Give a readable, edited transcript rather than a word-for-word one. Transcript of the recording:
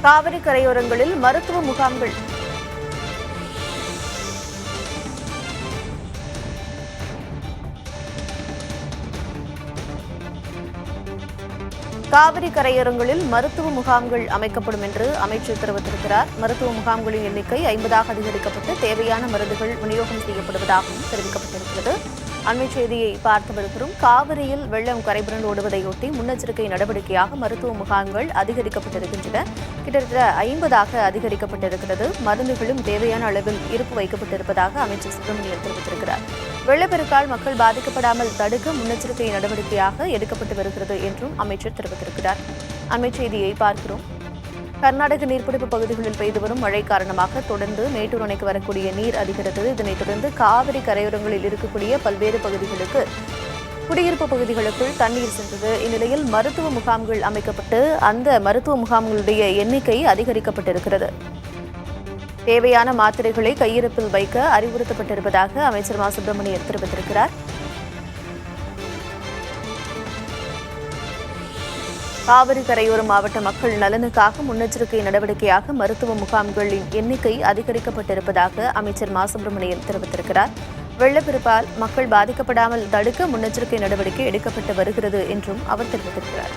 காவிரி கரையோரங்களில் மருத்துவ முகாம்கள். காவிரி கரையோரங்களில் மருத்துவ முகாம்கள் அமைக்கப்படும் என்று அமைச்சர் தெரிவித்திருக்கிறார். மருத்துவ முகாம்களின் எண்ணிக்கை 50ஆக அதிகரிக்கப்பட்டு தேவையான மருந்துகள் விநியோகம் செய்யப்படுவதாகவும் தெரிவிக்கப்பட்டிருக்கிறது. அண்மை செய்தியை பார்த்து வருகிறோம். காவிரியில் வெள்ளம் கரைபுரண்டு ஓடுவதையொட்டி முன்னெச்சரிக்கை நடவடிக்கையாக மருத்துவ முகாம்கள் அதிகரிக்கப்பட்டிருக்கின்றன. கிட்டத்தட்ட 50ஆக அதிகரிக்கப்பட்டிருக்கிறது. மருந்துகளும் தேவையான அளவில் இருப்பு வைக்கப்பட்டிருப்பதாக அமைச்சர் சுப்பிரமணியன் தெரிவித்திருக்கிறார். வெள்ளப்பெருக்கால் மக்கள் பாதிக்கப்படாமல் தடுக்க முன்னெச்சரிக்கை நடவடிக்கையாக எடுக்கப்பட்டு வருகிறது என்றும் அமைச்சர் தெரிவித்திருக்கிறார். அண்மை செய்தியை பார்க்கிறோம். கர்நாடக நீர்பிடிப்பு பகுதிகளில் பெய்து வரும் மழை காரணமாக தொடர்ந்து மேட்டூர் அணைக்கு வரக்கூடிய நீர் அதிகரித்தது. இதனைத் தொடர்ந்து காவிரி கரையோரங்களில் இருக்கக்கூடிய பல்வேறு பகுதிகளுக்கு குடியிருப்பு பகுதிகளுக்குள் தண்ணீர் சென்றது. இந்நிலையில் மருத்துவ முகாம்கள் அமைக்கப்பட்டு அந்த மருத்துவ முகாம்களுடைய எண்ணிக்கை அதிகரிக்கப்பட்டிருக்கிறது. தேவையான மாத்திரைகளை கையிருப்பில் வைக்க அறிவுறுத்தப்பட்டிருப்பதாக அமைச்சர் மா சுப்பிரமணியன் தெரிவித்திருக்கிறார். காவிரி கரையோர மாவட்ட மக்கள் நலனுக்காக முன்னெச்சரிக்கை நடவடிக்கையாக மருத்துவ முகாம்களின் எண்ணிக்கை அதிகரிக்கப்பட்டிருப்பதாக அமைச்சர் மா சுப்பிரமணியன் தெரிவித்திருக்கிறார். வெள்ளப்பெருக்கால் மக்கள் பாதிக்கப்படாமல் தடுக்க முன்னெச்சரிக்கை நடவடிக்கை எடுக்கப்பட்டு வருகிறது என்றும் அவர் தெரிவித்திருக்கிறார்.